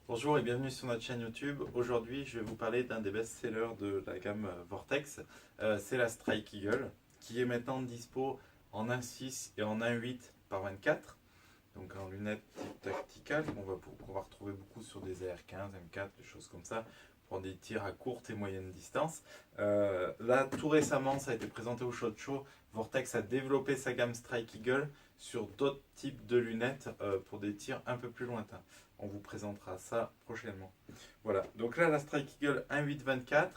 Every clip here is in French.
Bonjour et bienvenue sur notre chaîne YouTube. Aujourd'hui, je vais vous parler d'un des best-sellers de la gamme Vortex. C'est la Strike Eagle, qui est maintenant dispo en 1.6 et en 1.8 par 24. Donc en lunettes type tactical, qu'on va retrouver beaucoup sur des AR15, M4, des choses comme ça, pour des tirs à courte et moyenne distance. Là, tout récemment, ça a été présenté au SHOT Show. Vortex a développé sa gamme Strike Eagle sur d'autres types de lunettes pour des tirs un peu plus lointains. On vous présentera ça prochainement. Voilà, donc là, la Strike Eagle 1.8-24,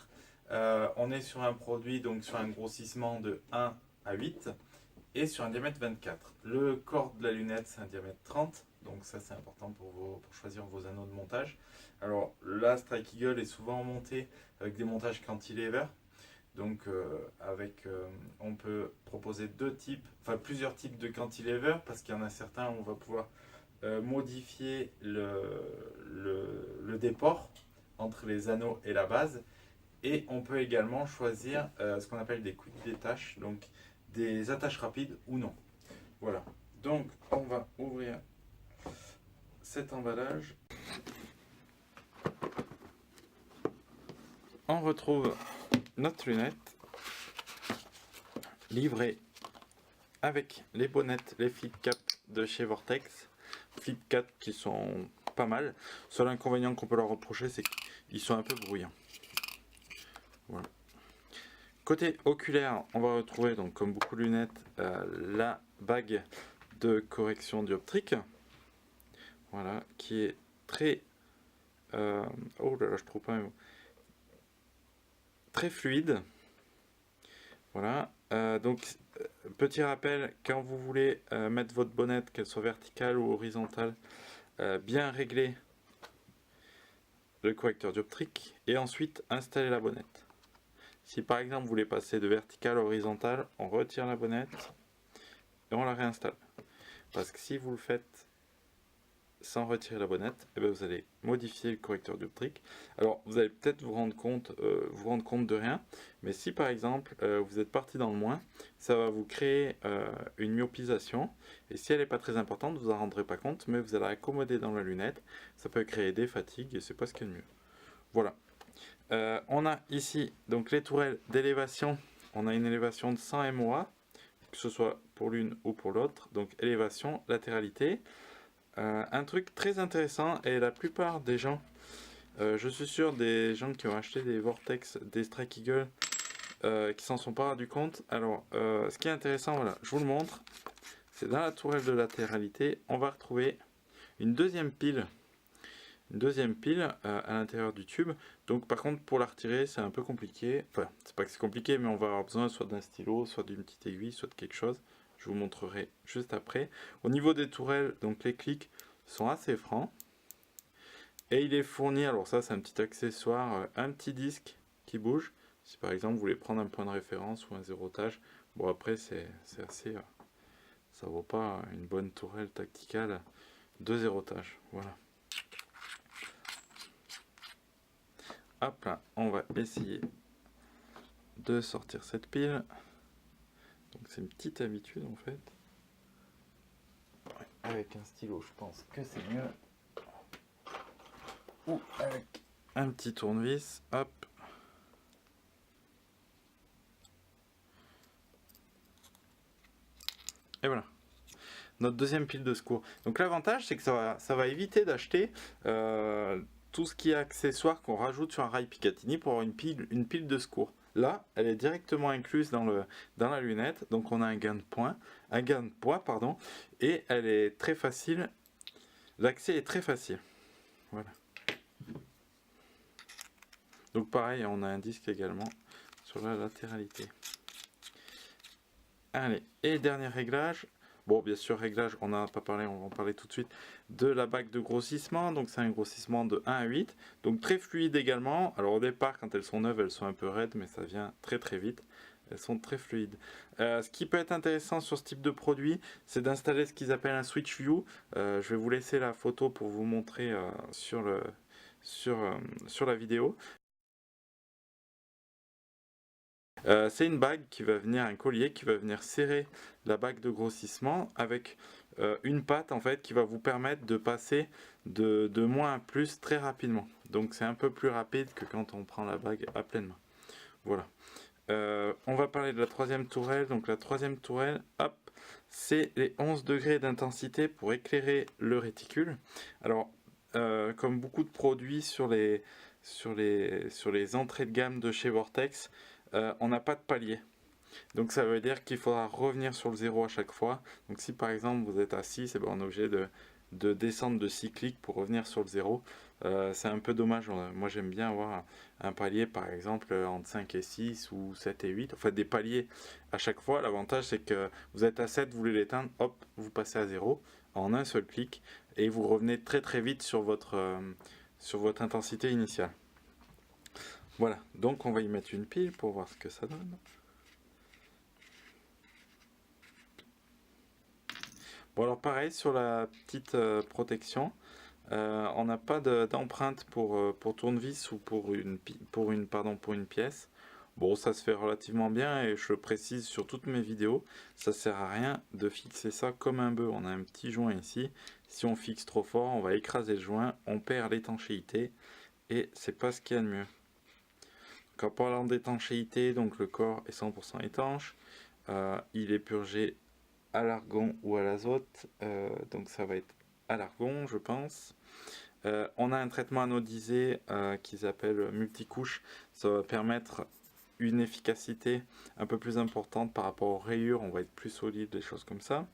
on est sur un produit, donc sur un grossissement de 1 à 8 et sur un diamètre 24. Le corps de la lunette, c'est un diamètre 30, donc ça c'est important pour choisir vos anneaux de montage. Alors la Strike Eagle est souvent montée avec des montages cantilever, donc on peut proposer plusieurs types de cantilever, parce qu'il y en a certains où on va pouvoir modifier le déport entre les anneaux et la base. Et on peut également choisir ce qu'on appelle des quick détaches, donc des attaches rapides ou non. Voilà. Donc on va ouvrir cet emballage. On retrouve notre lunette livrée avec les bonnettes, les flip cap de chez Vortex. Flip cap qui sont pas mal. Seul inconvénient qu'on peut leur reprocher, c'est qu'ils sont un peu bruyants. Voilà. Côté oculaire, on va retrouver, donc comme beaucoup de lunettes, la bague de correction dioptrique. Voilà, qui est très... oh là là, je trouve pas un mot. Très fluide. Voilà. Petit rappel, quand vous voulez mettre votre bonnette, qu'elle soit verticale ou horizontale, bien régler le correcteur dioptrique et ensuite installer la bonnette. Si par exemple vous voulez passer de verticale à horizontale, on retire la bonnette et on la réinstalle. Parce que si vous le faites sans retirer la bonnette, eh bien vous allez modifier le correcteur dioptrique. Alors vous allez peut-être vous rendre compte de rien, mais si par exemple vous êtes parti dans le moins, ça va vous créer une myopisation, et si elle n'est pas très importante, vous en rendrez pas compte, mais vous allez accommoder dans la lunette, ça peut créer des fatigues et c'est pas ce qu'il y a de mieux. Voilà. On a ici donc les tourelles d'élévation. On a une élévation de 100 MOA, que ce soit pour l'une ou pour l'autre. Donc élévation, latéralité. Un truc très intéressant, et la plupart des gens, je suis sûr des gens qui ont acheté des Vortex, des Strike Eagle, qui s'en sont pas rendus compte. Alors, ce qui est intéressant, voilà, je vous le montre, c'est dans la tourelle de latéralité, on va retrouver une deuxième pile à l'intérieur du tube. Donc par contre pour la retirer c'est un peu compliqué, enfin c'est pas que c'est compliqué, mais on va avoir besoin soit d'un stylo, soit d'une petite aiguille, soit de quelque chose. Je vous montrerai juste après. Au niveau des tourelles, donc les clics sont assez francs, et il est fourni, alors ça c'est un petit accessoire, un petit disque qui bouge si par exemple vous voulez prendre un point de référence ou un zérotage. Bon après c'est assez, ça vaut pas une bonne tourelle tacticale de zérotage. Voilà. Hop là, on va essayer de sortir cette pile. Donc c'est une petite habitude en fait. Ouais, avec un stylo, je pense que c'est mieux. Ou avec un petit tournevis. Hop. Et voilà. Notre deuxième pile de secours. Donc l'avantage, c'est que ça va éviter d'acheter tout ce qui est accessoire qu'on rajoute sur un rail Picatinny pour avoir une pile de secours. Là, elle est directement incluse dans la lunette, donc on a un gain de poids, pardon, et elle est très facile. L'accès est très facile. Voilà. Donc pareil, on a un disque également sur la latéralité. Allez, et dernier réglage. Bon, bien sûr, réglage, on n'en a pas parlé, on va en parler tout de suite, de la bague de grossissement. Donc c'est un grossissement de 1 à 8, donc très fluide également. Alors au départ, quand elles sont neuves, elles sont un peu raides, mais ça vient très très vite. Elles sont très fluides. Ce qui peut être intéressant sur ce type de produit, c'est d'installer ce qu'ils appellent un switch view. Je vais vous laisser la photo pour vous montrer sur la vidéo. C'est une bague qui va venir, un collier qui va venir serrer la bague de grossissement avec une patte en fait qui va vous permettre de passer de moins à plus très rapidement. Donc c'est un peu plus rapide que quand on prend la bague à pleine main. Voilà. On va parler de la troisième tourelle. Donc la troisième tourelle, hop, c'est les 11 degrés d'intensité pour éclairer le réticule. Alors, comme beaucoup de produits sur les entrées de gamme de chez Vortex, on n'a pas de palier. Donc ça veut dire qu'il faudra revenir sur le 0 à chaque fois. Donc si par exemple vous êtes à 6, et ben on est obligé de descendre de 6 clics pour revenir sur le 0. C'est un peu dommage. Moi j'aime bien avoir un palier par exemple entre 5 et 6 ou 7 et 8. En fait des paliers à chaque fois. L'avantage c'est que vous êtes à 7, vous voulez l'éteindre, hop, vous passez à 0 en un seul clic et vous revenez très très vite sur votre intensité initiale. Voilà, donc on va y mettre une pile pour voir ce que ça donne. Bon alors pareil sur la petite protection, on n'a pas d'empreinte pour tournevis ou pour une pièce. Bon, ça se fait relativement bien et je le précise sur toutes mes vidéos, ça sert à rien de fixer ça comme un bœuf. On a un petit joint ici, si on fixe trop fort, on va écraser le joint, on perd l'étanchéité et c'est pas ce qu'il y a de mieux. Donc, en parlant d'étanchéité, donc le corps est 100% étanche, il est purgé à l'argon ou à l'azote, donc ça va être à l'argon je pense. On a un traitement anodisé qu'ils appellent multicouche, ça va permettre une efficacité un peu plus importante par rapport aux rayures, on va être plus solide, des choses comme ça.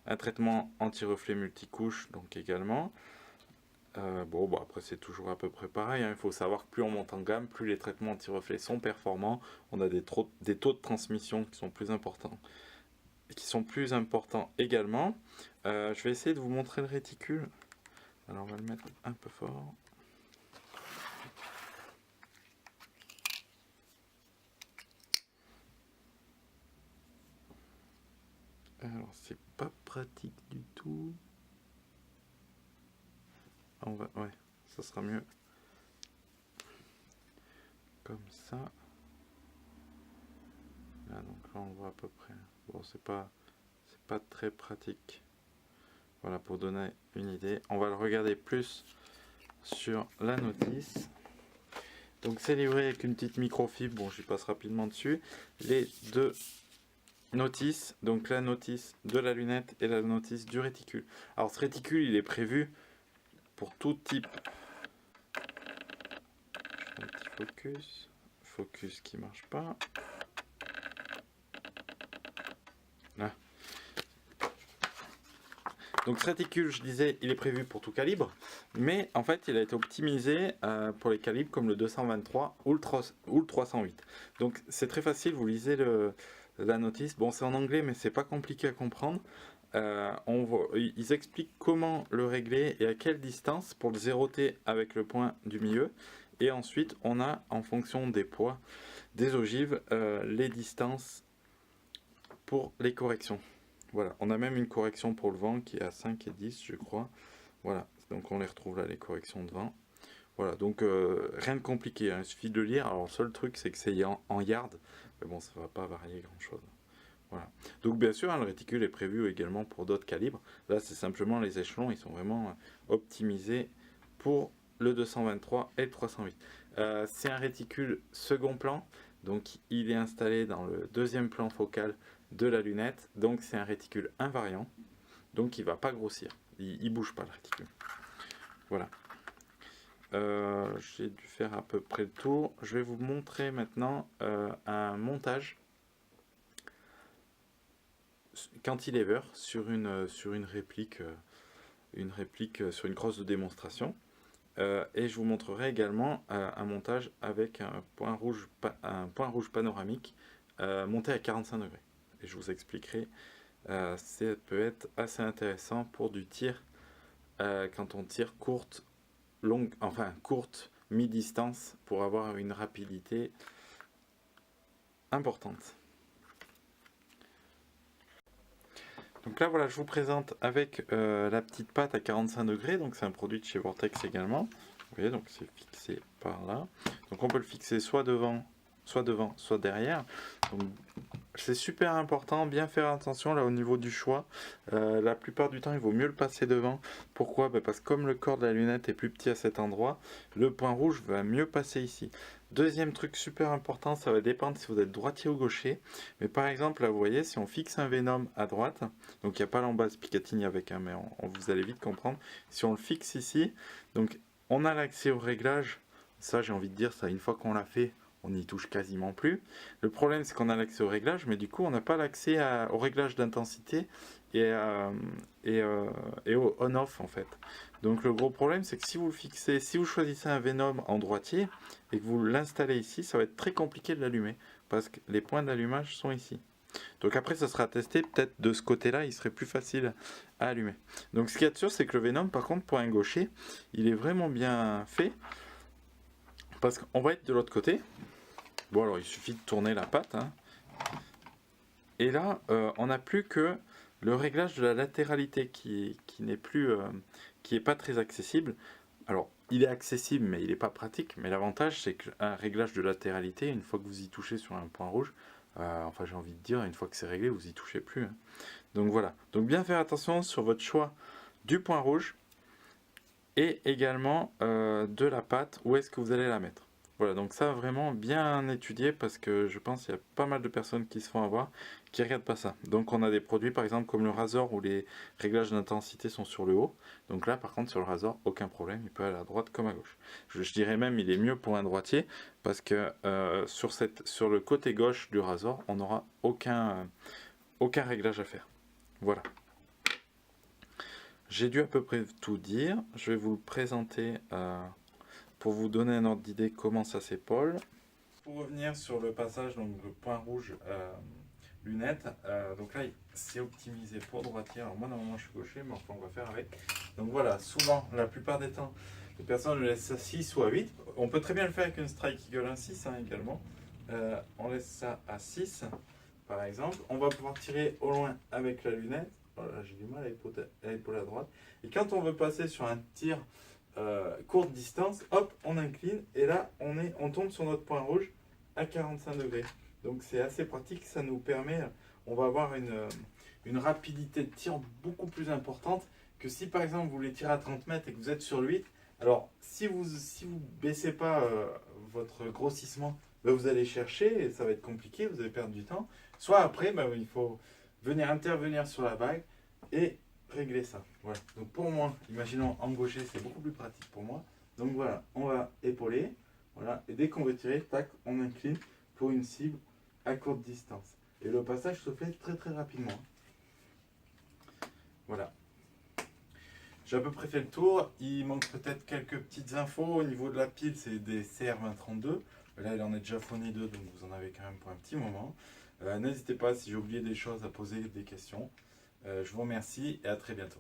Un traitement anti-reflet multicouche donc également. Bon, après c'est toujours à peu près pareil, hein. Il faut savoir que plus on monte en gamme, plus les traitements anti-reflets sont performants, on a des taux de transmission qui sont plus importants également. Je vais essayer de vous montrer le réticule. Alors on va le mettre un peu fort. Alors c'est pas pratique du tout. Ouais, ça sera mieux comme ça. Là donc là on voit à peu près. Bon c'est pas très pratique. Voilà pour donner une idée. On va le regarder plus sur la notice. Donc c'est livré avec une petite microfibre. Bon j'y passe rapidement dessus. Les deux notices, donc la notice de la lunette et la notice du réticule. Alors ce réticule il est prévu pour tout type. Un petit focus qui marche pas. Là. Donc ce réticule, je disais, il est prévu pour tout calibre, mais en fait il a été optimisé pour les calibres comme le 223 ou le 308. Donc c'est très facile, vous lisez la notice. Bon c'est en anglais mais c'est pas compliqué à comprendre. Ils expliquent comment le régler et à quelle distance pour le zéroter avec le point du milieu. Et ensuite on a en fonction des poids des ogives les distances pour les corrections. Voilà, on a même une correction pour le vent qui est à 5 et 10 je crois. Voilà, donc on les retrouve là les corrections de vent. Voilà, donc rien de compliqué, hein, il suffit de le lire. Alors le seul truc c'est que c'est en yard, mais bon ça va pas varier grand chose. Voilà. Donc bien sûr hein, le réticule est prévu également pour d'autres calibres. Là c'est simplement les échelons, ils sont vraiment optimisés pour le 223 et le 308. C'est un réticule second plan, donc il est installé dans le deuxième plan focal de la lunette, donc c'est un réticule invariant, donc il ne va pas grossir, il bouge pas le réticule. Voilà. J'ai dû faire à peu près le tour. Je vais vous montrer maintenant un montage cantilever sur une réplique, sur une crosse de démonstration. Et je vous montrerai également un montage avec un point rouge panoramique monté à 45 degrés. Et je vous expliquerai, ça peut être assez intéressant pour du tir, quand on tire courte, mi-distance, pour avoir une rapidité importante. Donc là voilà, je vous présente avec la petite patte à 45 degrés, donc c'est un produit de chez Vortex également. Vous voyez, donc c'est fixé par là. Donc on peut le fixer soit devant, soit derrière. Donc c'est super important, bien faire attention là au niveau du choix. La plupart du temps, il vaut mieux le passer devant. Pourquoi? Ben, parce que comme le corps de la lunette est plus petit à cet endroit, le point rouge va mieux passer ici. Deuxième truc super important, ça va dépendre si vous êtes droitier ou gaucher. Mais par exemple, là vous voyez, si on fixe un Venom à droite, donc il n'y a pas l'embase Picatinny avec un, mais vous allez vite comprendre. Si on le fixe ici, donc on a l'accès au réglage. Ça, j'ai envie de dire, ça, une fois qu'on l'a fait, on n'y touche quasiment plus. Le problème, c'est qu'on a l'accès au réglage, mais du coup, on n'a pas l'accès au réglage d'intensité et au on-off en fait. Donc le gros problème, c'est que si vous le fixez, si vous choisissez un Venom en droitier et que vous l'installez ici, ça va être très compliqué de l'allumer parce que les points d'allumage sont ici. Donc après, ça sera testé, peut-être de ce côté-là, il serait plus facile à allumer. Donc ce qu'il y a de sûr, c'est que le Venom, par contre, pour un gaucher, il est vraiment bien fait parce qu'on va être de l'autre côté. Bon, alors il suffit de tourner la patte. Hein. Et là, on n'a plus que le réglage de la latéralité qui n'est plus, qui est pas très accessible. Alors, il est accessible, mais il n'est pas pratique. Mais l'avantage, c'est qu'un réglage de latéralité, une fois que vous y touchez sur un point rouge, enfin j'ai envie de dire, une fois que c'est réglé, vous y touchez plus. Hein. Donc voilà. Donc bien faire attention sur votre choix du point rouge et également de la patte. Où est-ce que vous allez la mettre? Voilà, donc ça vraiment bien étudié parce que je pense qu'il y a pas mal de personnes qui se font avoir, qui regardent pas ça. Donc on a des produits par exemple comme le Razor où les réglages d'intensité sont sur le haut. Donc là par contre sur le Razor, aucun problème, il peut aller à droite comme à gauche. Je dirais même il est mieux pour un droitier parce que sur le côté gauche du Razor, on n'aura aucun réglage à faire. Voilà. J'ai dû à peu près tout dire. Je vais vous le présenter pour vous donner un ordre d'idée comment ça s'épaule. Pour revenir sur le passage, donc le point rouge lunette, donc là c'est optimisé pour droitier. Alors moi normalement je suis gaucher, mais enfin on va faire avec. Donc voilà, souvent, la plupart des temps, les personnes le laissent à 6 ou à 8. On peut très bien le faire avec une Strike Eagle 1.6 hein, également. On laisse ça à 6 par exemple. On va pouvoir tirer au loin avec la lunette. Voilà, j'ai du mal à l'épaule à droite. Et quand on veut passer sur un tir courte distance, hop, on incline et là on tombe sur notre point rouge à 45 degrés. Donc c'est assez pratique, ça nous permet, on va avoir une rapidité de tir beaucoup plus importante que si par exemple vous voulez tirer à 30 mètres et que vous êtes sur le 8. Alors si vous baissez pas votre grossissement, ben, vous allez chercher et ça va être compliqué, vous allez perdre du temps. Soit après, ben, il faut venir intervenir sur la bague et régler ça. Voilà. Donc pour moi, imaginons en gaucher, c'est beaucoup plus pratique pour moi. Donc voilà, on va épauler. Voilà. Et dès qu'on veut tirer, tac, on incline pour une cible à courte distance. Et le passage se fait très très rapidement. Voilà. J'ai à peu près fait le tour. Il manque peut-être quelques petites infos. Au niveau de la pile, c'est des CR2032. Là, il en est déjà fourni 2, donc vous en avez quand même pour un petit moment. N'hésitez pas, si j'ai oublié des choses, à poser des questions. Je vous remercie et à très bientôt.